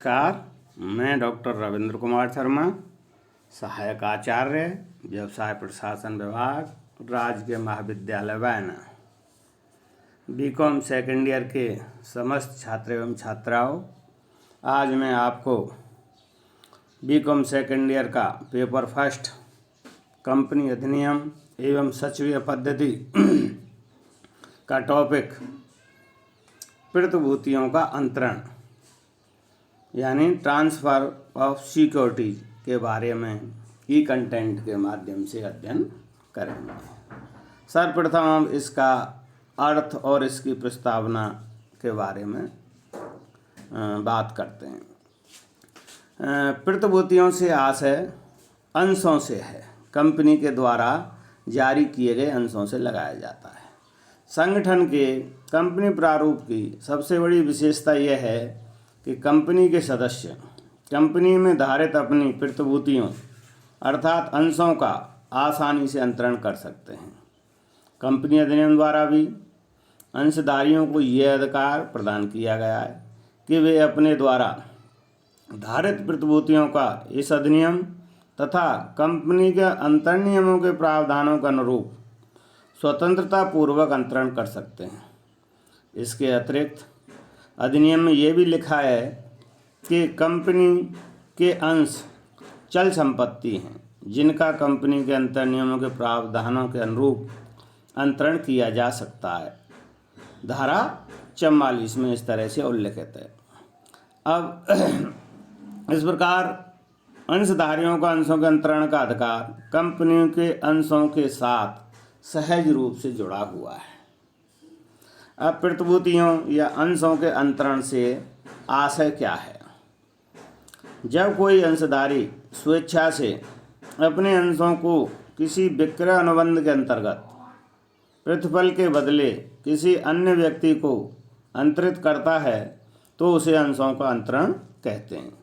नमस्कार। मैं डॉक्टर रविंद्र कुमार शर्मा, सहायक आचार्य, व्यवसाय प्रशासन विभाग, राजकीय महाविद्यालय वायना। बीकॉम सेकेंड ईयर के समस्त छात्र एवं छात्राओं, आज मैं आपको बीकॉम सेकेंड ईयर का पेपर फर्स्ट कंपनी अधिनियम एवं सचिवीय पद्धति का टॉपिक प्रतिभूतियों का अंतरण यानी ट्रांसफ़र ऑफ सिक्योरिटीज के बारे में ई कंटेंट के माध्यम से अध्ययन करेंगे। सर्वप्रथम हम इसका अर्थ और इसकी प्रस्तावना के बारे में बात करते हैं। प्रतिभूतियों से आशय अंशों से है, कंपनी के द्वारा जारी किए गए अंशों से लगाया जाता है। संगठन के कंपनी प्रारूप की सबसे बड़ी विशेषता यह है कि कंपनी के सदस्य कंपनी में धारित अपनी प्रतिभूतियों अर्थात अंशों का आसानी से अंतरण कर सकते हैं। कंपनी अधिनियम द्वारा भी अंशधारियों को यह अधिकार प्रदान किया गया है कि वे अपने द्वारा धारित प्रतिभूतियों का इस अधिनियम तथा कंपनी के अंतरण नियमों के प्रावधानों के अनुरूप स्वतंत्रता पूर्वक अंतरण कर सकते हैं। इसके अतिरिक्त अधिनियम में ये भी लिखा है कि कंपनी के अंश चल संपत्ति हैं जिनका कंपनी के अंतर नियमों के प्रावधानों के अनुरूप अंतरण किया जा सकता है। धारा 44 में इस तरह से उल्लिखित है। अब इस प्रकार अंशधारियों का अंशों के अंतरण का अधिकार कंपनियों के अंशों के साथ सहज रूप से जुड़ा हुआ है। अब प्रतिभूतियों या अंशों के अंतरण से आशय क्या है? जब कोई अंशधारी स्वेच्छा से अपने अंशों को किसी विक्रय अनुबंध के अंतर्गत प्रतिफल के बदले किसी अन्य व्यक्ति को अंतरित करता है तो उसे अंशों का अंतरण कहते हैं।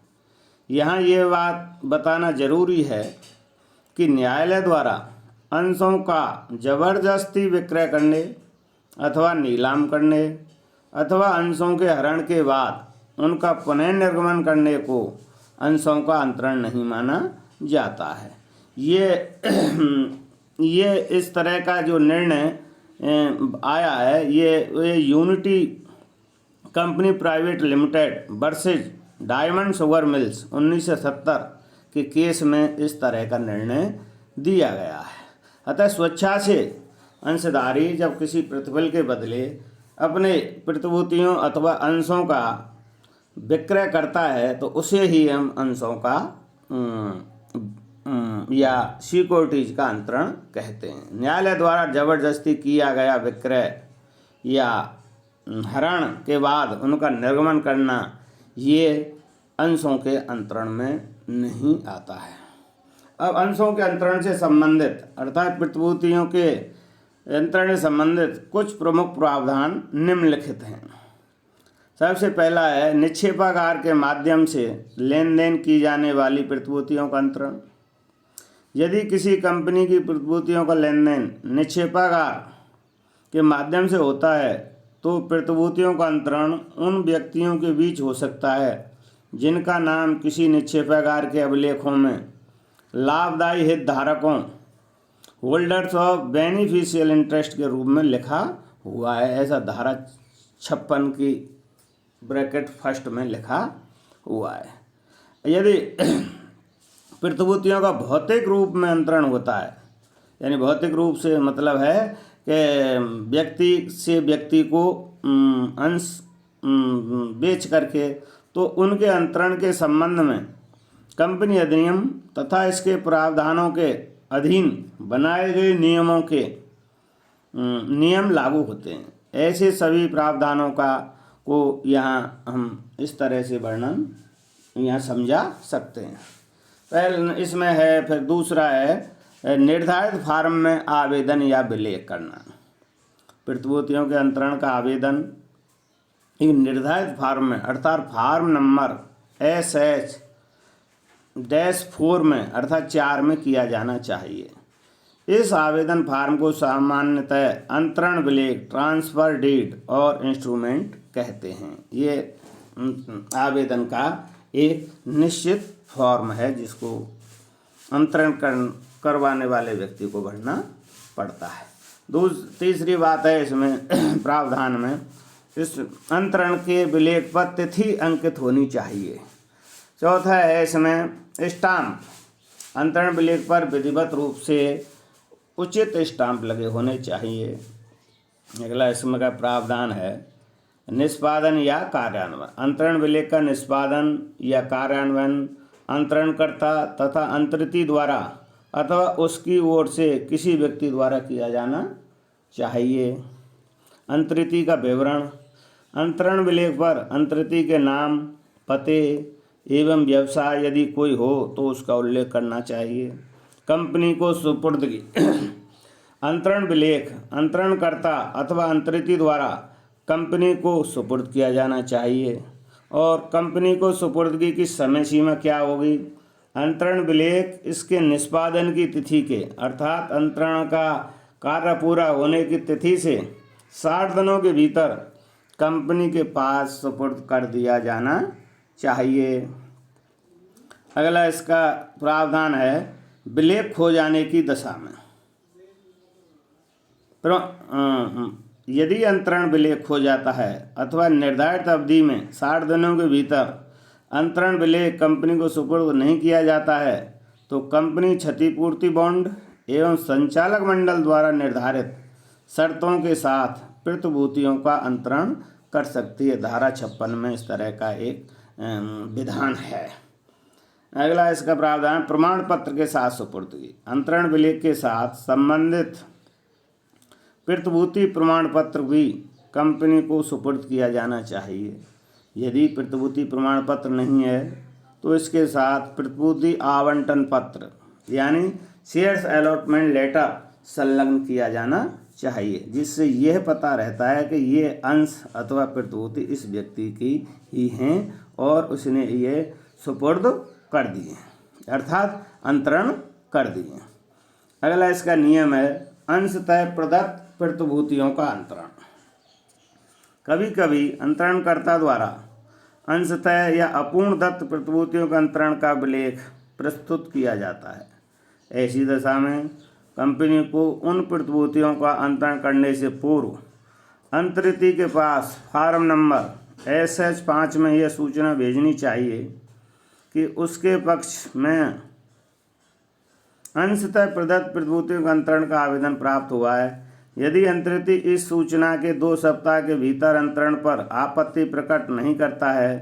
यहाँ यह बात बताना जरूरी है कि न्यायालय द्वारा अंशों का जबरदस्ती विक्रय करने अथवा नीलाम करने अथवा अंशों के हरण के बाद उनका पुनः निर्गमन करने को अंशों का अंतरण नहीं माना जाता है। ये इस तरह का जो निर्णय आया है ये unity company private limited versus diamond sugar mills 1970 के केस में इस तरह का निर्णय दिया गया है। अतः स्वेच्छा से अंशधारी जब किसी प्रतिफल के बदले अपने प्रतिभूतियों अथवा अंशों का विक्रय करता है तो उसे ही हम अंशों का या सिक्योरिटीज का अंतरण कहते हैं। न्यायालय द्वारा जबरदस्ती किया गया विक्रय या हरण के बाद उनका निर्गमन करना ये अंशों के अंतरण में नहीं आता है। अब अंशों के अंतरण से संबंधित अर्थात प्रतिभूतियों के अंतरण से संबंधित कुछ प्रमुख प्रावधान निम्नलिखित हैं। सबसे पहला है निक्षेपागार के माध्यम से लेन देन की जाने वाली प्रतिभूतियों का अंतरण। यदि किसी कंपनी की प्रतिभूतियों का लेन देन निक्षेपागार के माध्यम से होता है तो प्रतिभूतियों का अंतरण उन व्यक्तियों के बीच हो सकता है जिनका नाम किसी निक्षेपागार के अभिलेखों में लाभदायी हितधारकों होल्डर्स ऑफ बेनिफिशियल इंटरेस्ट के रूप में लिखा हुआ है। ऐसा धारा 56 की ब्रैकेट फर्स्ट में लिखा हुआ है। यदि प्रतिभूतियों का भौतिक रूप में अंतरण होता है, यानी भौतिक रूप से मतलब है कि व्यक्ति से व्यक्ति को अंश बेच करके, तो उनके अंतरण के संबंध में कंपनी अधिनियम तथा इसके प्रावधानों के अधीन बनाए गए नियमों के नियम लागू होते हैं। ऐसे सभी प्रावधानों को यहाँ हम इस तरह से वर्णन यहाँ समझा सकते हैं। पहले इसमें है, फिर दूसरा है निर्धारित फार्म में आवेदन या विलेख करना। प्रतिभूतियों के अंतरण का आवेदन एक निर्धारित फार्म में अर्थात फार्म नंबर SH-4 में अर्थात 4 में किया जाना चाहिए। इस आवेदन फार्म को सामान्यतः अंतरण विलेख, ट्रांसफ़र डीड और इंस्ट्रूमेंट कहते हैं। ये आवेदन का एक निश्चित फॉर्म है जिसको अंतरण करवाने वाले व्यक्ति को भरना पड़ता है। तीसरी बात है इसमें प्रावधान में, इस अंतरण के विलेख पर तिथि अंकित होनी चाहिए। चौथा है इसमें स्टाम्प, अंतरण विलेख पर विधिवत रूप से उचित स्टाम्प लगे होने चाहिए। अगला इसमें का प्रावधान है निष्पादन या कार्यान्वयन। अंतरण विलेख का निष्पादन या कार्यान्वयन अंतरणकर्ता तथा अंतरिती द्वारा अथवा उसकी ओर से किसी व्यक्ति द्वारा किया जाना चाहिए। अंतरिती का विवरण, अंतरण विलेख पर अंतरिती के नाम, पते एवं व्यवसाय यदि कोई हो तो उसका उल्लेख करना चाहिए। कंपनी को सुपुर्दगी, अंतरण विलेख अंतरणकर्ता अथवा अंतरिती द्वारा कंपनी को सुपुर्द किया जाना चाहिए। और कंपनी को सुपुर्दगी की समय सीमा क्या होगी? अंतरण विलेख इसके निष्पादन की तिथि के अर्थात अंतरण का कार्य पूरा होने की तिथि से 60 दिनों के भीतर कंपनी के पास सुपुर्द कर दिया जाना चाहिए। अगला इसका प्रावधान है विलेख खो जाने की दशा में। यदि अंतरण विलेख खो जाता है अथवा निर्धारित अवधि में 60 दिनों के भीतर अंतरण विलेख कंपनी को सुपुर्द नहीं किया जाता है तो कंपनी क्षतिपूर्ति बॉन्ड एवं संचालक मंडल द्वारा निर्धारित शर्तों के साथ प्रतिभूतियों का अंतरण कर सकती है। धारा 56 में इस तरह का एक विधान है। अगला इसका प्रावधान प्रमाण पत्र के साथ सुपुर्दगी। अंतरण विलेख के साथ संबंधित प्रतिभूति प्रमाण पत्र भी कंपनी को सुपुर्द किया जाना चाहिए। यदि प्रतिभूति प्रमाण पत्र नहीं है तो इसके साथ प्रतिभूति आवंटन पत्र यानी शेयर्स अलॉटमेंट लेटर संलग्न किया जाना चाहिए, जिससे यह पता रहता है कि ये अंश अथवा प्रतिभूति इस व्यक्ति की ही हैं और उसने ये सुपुर्द कर दिए अर्थात अंतरण कर दिए। अगला इसका नियम है अंशतः प्रदत्त प्रतिभूतियों का अंतरण। कभी कभी अंतरणकर्ता द्वारा अंशतः या अपूर्ण दत्त प्रतिभूतियों के अंतरण का विलेख प्रस्तुत किया जाता है। ऐसी दशा में कंपनी को उन प्रतिभूतियों का अंतरण करने से पूर्व अंतरिती के पास फार्म नंबर SH5 में यह सूचना भेजनी चाहिए कि उसके पक्ष में अंशतः प्रदत्त प्रतिभूतियों के अंतरण का आवेदन प्राप्त हुआ है। यदि अंतरिती इस सूचना के 2 सप्ताह के भीतर अंतरण पर आपत्ति प्रकट नहीं करता है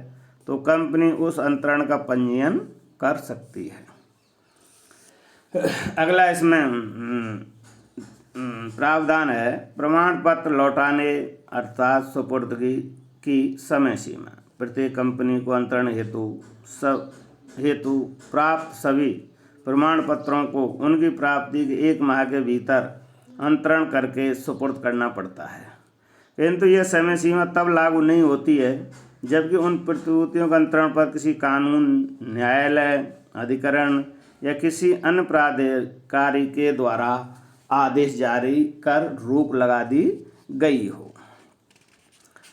तो कंपनी उस अंतरण का पंजीयन कर सकती है। अगला इसमें प्रावधान है प्रमाण पत्र लौटाने अर्थात सुपुर्दगी की समय सीमा। प्रत्येक कंपनी को अंतरण हेतु प्राप्त सभी प्रमाण पत्रों को उनकी प्राप्ति के 1 माह के भीतर अंतरण करके सुपुर्द करना पड़ता है। किंतु यह समय सीमा तब लागू नहीं होती है जबकि उन प्रतिभूतियों के अंतरण पर किसी कानून, न्यायालय, अधिकरण या किसी अन्य प्राधिकारी के द्वारा आदेश जारी कर रोक लगा दी गई हो।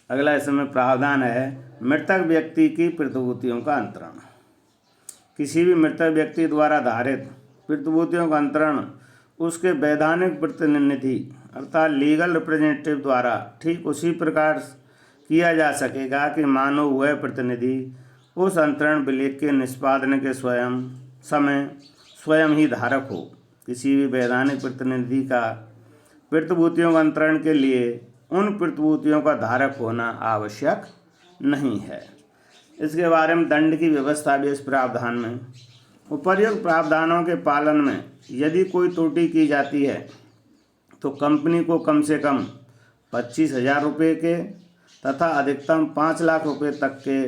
अगला इसमें प्रावधान है मृतक व्यक्ति की प्रतिभूतियों का अंतरण। किसी भी मृतक व्यक्ति द्वारा धारित प्रतिभूतियों का अंतरण उसके वैधानिक प्रतिनिधि अर्थात लीगल रिप्रेजेंटेटिव द्वारा ठीक उसी प्रकार किया जा सकेगा कि मानो वह प्रतिनिधि उस अंतरण विलेख के निष्पादन के स्वयं ही धारक हो। किसी भी वैधानिक प्रतिनिधि का प्रतिभूतियों का अंतरण के लिए उन प्रतिभूतियों का धारक होना आवश्यक नहीं है। इसके बारे में दंड की व्यवस्था भी इस प्रावधान में। उपर्युक्त प्रावधानों के पालन में यदि कोई त्रुटि की जाती है तो कंपनी को कम से कम 25,000 रुपये के तथा अधिकतम 5 लाख रुपये तक के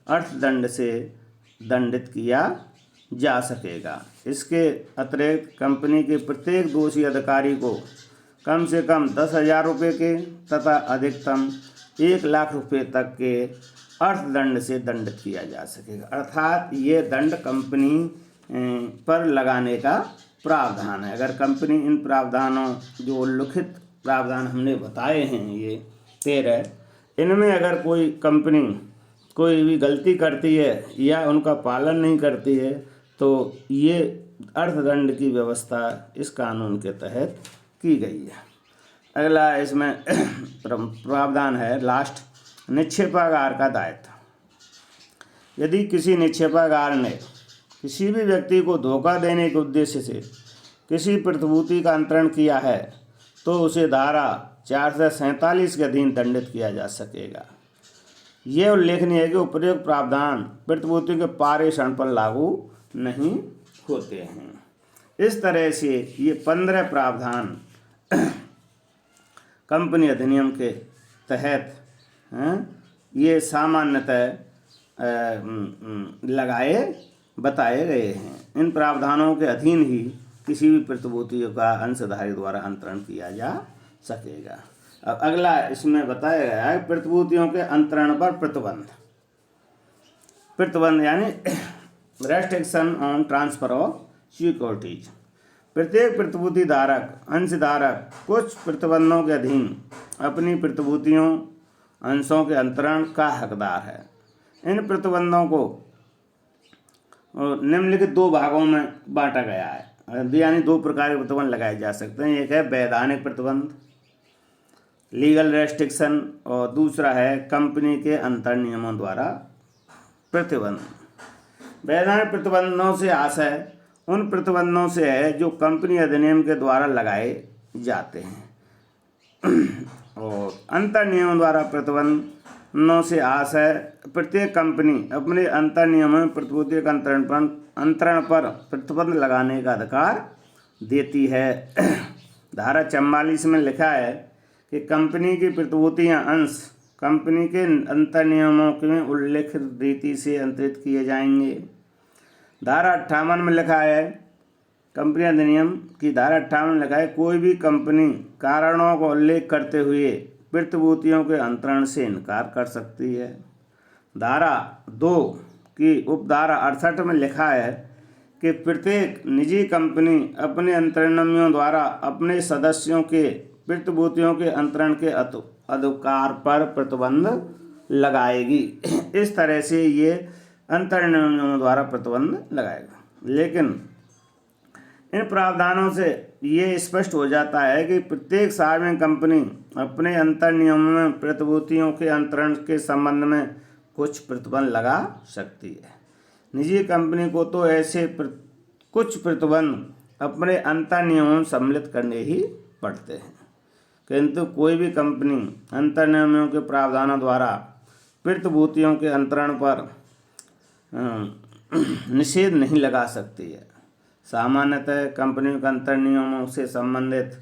अर्थदंड से दंडित किया जा सकेगा। इसके अतिरिक्त कंपनी के प्रत्येक दोषी अधिकारी को कम से कम 10,000 रुपये के तथा अधिकतम 1 लाख रुपये तक के अर्थदंड से दंडित किया जा सकेगा। अर्थात ये दंड कंपनी पर लगाने का प्रावधान है। अगर कंपनी इन प्रावधानों जो उल्लिखित प्रावधान हमने बताए हैं ये 13, इनमें अगर कोई कंपनी कोई भी गलती करती है या उनका पालन नहीं करती है तो ये अर्थदंड की व्यवस्था इस कानून के तहत की गई है। अगला इसमें प्रावधान है लास्ट, निक्षेपागार का दायित्व। यदि किसी निक्षेपागार ने किसी भी व्यक्ति को धोखा देने के उद्देश्य से किसी प्रतिभूति का अंतरण किया है तो उसे धारा 447 के अधीन दंडित किया जा सकेगा। यह उल्लेखनीय है कि उपर्युक्त प्रावधान प्रतिभूति के पारेषण पर लागू नहीं होते हैं। इस तरह से ये 15 प्रावधान कंपनी अधिनियम के तहत ये सामान्यतः बताए गए हैं। इन प्रावधानों के अधीन ही किसी भी प्रतिभूति का अंशधारी द्वारा अंतरण किया जा सकेगा। अब अगला इसमें बताया गया है प्रतिभूतियों के अंतरण पर प्रतिबंध यानी restriction on transfer of securities. प्रत्येक प्रतिभूति धारक अंशधारक कुछ प्रतिबंधों के अधीन अपनी प्रतिभूतियों अंशों के अंतरण का हकदार है। इन प्रतिबंधों को निम्नलिखित 2 भागों में बांटा गया है, यानी 2 प्रकार के प्रतिबंध लगाए जा सकते हैं। एक है वैधानिक प्रतिबंध लीगल रेस्ट्रिक्शन और दूसरा है कंपनी के अंतर नियमों द्वारा प्रतिबंध। वैधानिक प्रतिबंधों से आशय उन प्रतिबंधों से है जो कंपनी अधिनियम के द्वारा लगाए जाते हैं और अंतर नियमों द्वारा प्रतिबंधों से आशय प्रत्येक कंपनी अपने अंतर नियमों में प्रतिभूति के अंतरण पर प्रतिबंध लगाने का अधिकार देती है। धारा 44 में लिखा है कि कंपनी की प्रतिभूतियां अंश कंपनी के अंतर नियमों में उल्लिखित रीति से अंतरित किए जाएंगे। धारा 58 में लिखा है कंपनी अधिनियम की धारा 58 में लिखा है कोई भी कंपनी कारणों का उल्लेख करते हुए प्रतिभूतियों के अंतरण से इनकार कर सकती है। धारा 2 की उपधारा 68 में लिखा है कि प्रत्येक निजी कंपनी अपने अंतरणियों द्वारा अपने सदस्यों के प्रतिभूतियों के अंतरण के अधिकार पर प्रतिबंध लगाएगी। इस तरह से ये अंतरणियों द्वारा प्रतिबंध लगाएगा। लेकिन इन प्रावधानों से ये स्पष्ट हो जाता है कि प्रत्येक सार्वजनिक कंपनी अपने अंतर नियमों में प्रतिभूतियों के अंतरण के संबंध में कुछ प्रतिबंध लगा सकती है। निजी कंपनी को तो ऐसे कुछ प्रतिबंध अपने अंतर नियमों में सम्मिलित करने ही पड़ते हैं, किंतु कोई भी कंपनी अंतर नियमों के प्रावधानों द्वारा प्रतिभूतियों के अंतरण पर निषेध नहीं लगा सकती है। सामान्यतः कंपनियों के अंतर नियमों से संबंधित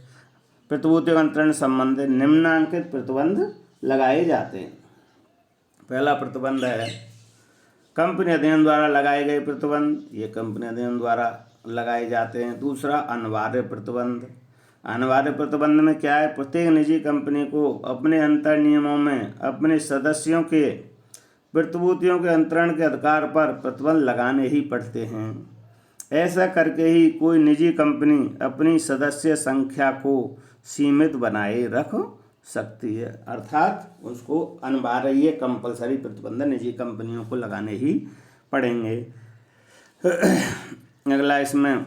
प्रतिभूतियों के अंतरण संबंधित निम्नांकित प्रतिबंध लगाए जाते हैं। पहला प्रतिबंध है कंपनी अधिनियम द्वारा लगाए गए प्रतिबंध, ये कंपनी अधिनियम द्वारा लगाए जाते हैं। दूसरा अनिवार्य प्रतिबंध। अनिवार्य प्रतिबंध में क्या है, प्रत्येक निजी कंपनी को अपने अंतर नियमों में अपने सदस्यों के प्रतिभूतियों के अंतरण के अधिकार पर प्रतिबंध लगाने ही पड़ते हैं। ऐसा करके ही कोई निजी कंपनी अपनी सदस्य संख्या को सीमित बनाए रख सकती है, अर्थात उसको अनिवार्य ये कंपलसरी प्रतिबंध निजी कंपनियों को लगाने ही पड़ेंगे। अगला इसमें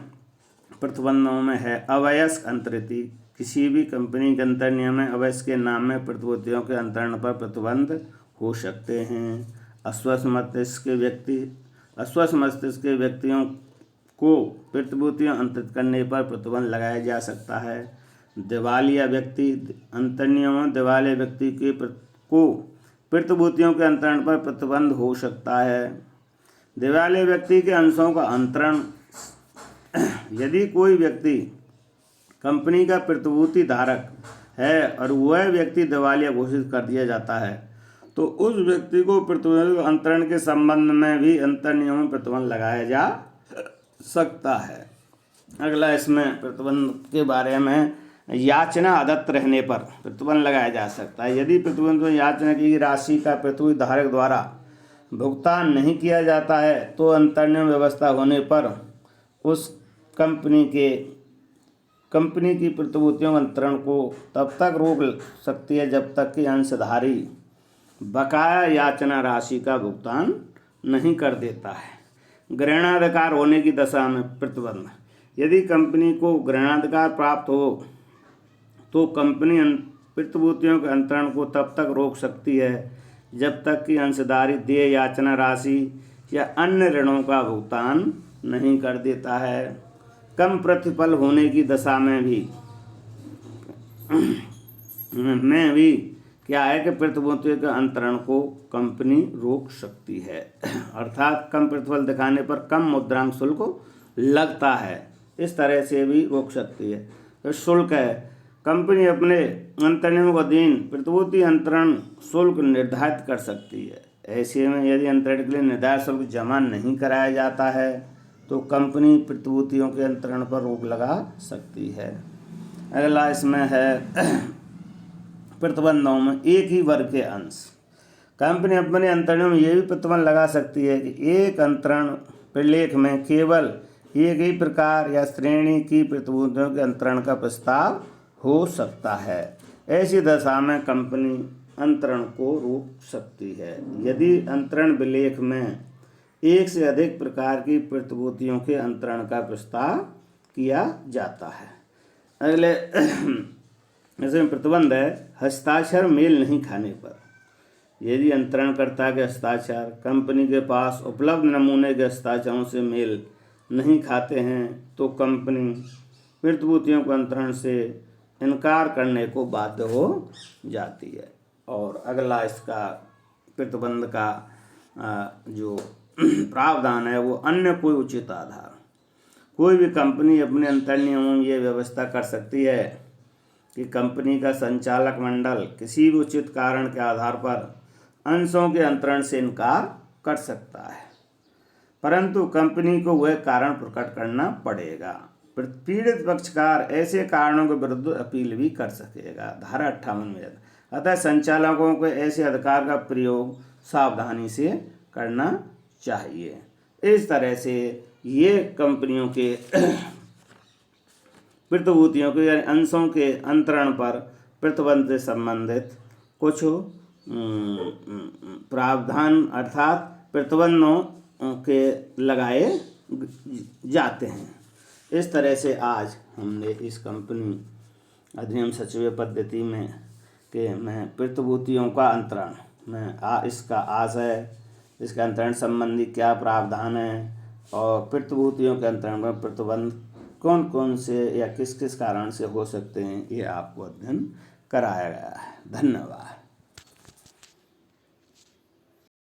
प्रतिबंधों में है अवयस्क अंतरिति। किसी भी कंपनी के अंतर नियम में अवयस्क के नाम में प्रतिभूतियों के अंतरण पर प्रतिबंध हो सकते हैं। अस्वस्थ मस्तिष्क के व्यक्तियों को प्रतिभूतियां अंतरित करने पर प्रतिबंध लगाया जा सकता है। दिवालिया व्यक्ति अंतर नियमों दिवालिया व्यक्ति को प्रतिभूतियों के अंतरण पर प्रतिबंध हो सकता है। दिवालिया व्यक्ति के अंशों का अंतरण। यदि कोई व्यक्ति कंपनी का प्रतिभूति धारक है और वह व्यक्ति दिवालिया घोषित कर दिया जाता है तो उस व्यक्ति को प्रतिभूति अंतरण के संबंध में भी अंतर नियमों में प्रतिबंध लगाया जा सकता है। अगला इसमें प्रतिबंध के बारे में याचना अदत्त रहने पर प्रतिबंध लगाया जा सकता है। यदि प्रतिबंध में याचना की राशि का प्रतिभूति धारक द्वारा भुगतान नहीं किया जाता है तो अंतर नियम व्यवस्था होने पर उस कंपनी की प्रतिभूतियों के अंतरण को तब तक रोक सकती है जब तक कि अंशधारी बकाया याचना राशि का भुगतान नहीं कर देता है। ग्रहणाधिकार होने की दशा में प्रतिबंध। यदि कंपनी को ग्रहणाधिकार प्राप्त हो तो कंपनी प्रतिभूतियों के अंतरण को तब तक रोक सकती है जब तक कि अंशधारी देय याचना राशि या अन्य ऋणों का भुगतान नहीं कर देता है। कम प्रतिफल होने की दशा में भी क्या है कि प्रतिभूतियों के अंतरण को कंपनी रोक सकती है। अर्थात कम प्रतिफल दिखाने पर कम मुद्रांक शुल्क लगता है, इस तरह से भी रोक सकती है। तो शुल्क है, कंपनी अपने अंतरणियों के अधीन प्रतिभूति अंतरण शुल्क निर्धारित कर सकती है। ऐसे में यदि अंतरण के लिए निर्धारित शुल्क जमा नहीं कराया जाता है तो कंपनी प्रतिभूतियों के अंतरण पर रोक लगा सकती है। अगला इसमें है प्रतिबंधों में एक ही वर्ग के अंश। कंपनी अपने अंतरणों में यह भी प्रतिबंध लगा सकती है कि एक अंतरण प्रलेख में केवल एक ही प्रकार या श्रेणी की प्रतिभूतियों के अंतरण का प्रस्ताव हो सकता है। ऐसी दशा में कंपनी अंतरण को रोक सकती है यदि अंतरण विलेख में एक से अधिक प्रकार की प्रतिभूतियों के अंतरण का प्रस्ताव किया जाता है। अगले इसमें प्रतिबंध है हस्ताक्षर मेल नहीं खाने पर। यदि अंतरणकर्ता के हस्ताक्षर कंपनी के पास उपलब्ध नमूने के हस्ताक्षरों से मेल नहीं खाते हैं तो कंपनी प्रतिभूतियों के अंतरण से इनकार करने को बाध्य हो जाती है। और अगला इसका प्रतिबंध का जो प्रावधान है वो अन्य कोई उचित आधार। कोई भी कंपनी अपने अंतरण नियमों में ये व्यवस्था कर सकती है कि कंपनी का संचालक मंडल किसी भी उचित कारण के आधार पर अंशों के अंतरण से इनकार कर सकता है, परंतु कंपनी को वह कारण प्रकट करना पड़ेगा। पीड़ित पक्षकार ऐसे कारणों के विरुद्ध अपील भी कर सकेगा, धारा 58 में। अतः संचालकों को ऐसे अधिकार का प्रयोग सावधानी से करना चाहिए। इस तरह से ये कंपनियों के प्रतिभूतियों के यानी अंशों के अंतरण पर प्रतिबंध से संबंधित कुछ प्रावधान अर्थात प्रतिबंधों के लगाए जाते हैं। इस तरह से आज हमने इस कंपनी अधिनियम सचिव पद्धति में प्रतिभूतियों का अंतरण में इसका आशय, इसका अंतरण संबंधी क्या प्रावधान है और प्रतिभूतियों के अंतरण में प्रतिबंध कौन कौन से या किस किस कारण से हो सकते हैं, ये आपको अध्ययन कराया गया है। धन्यवाद।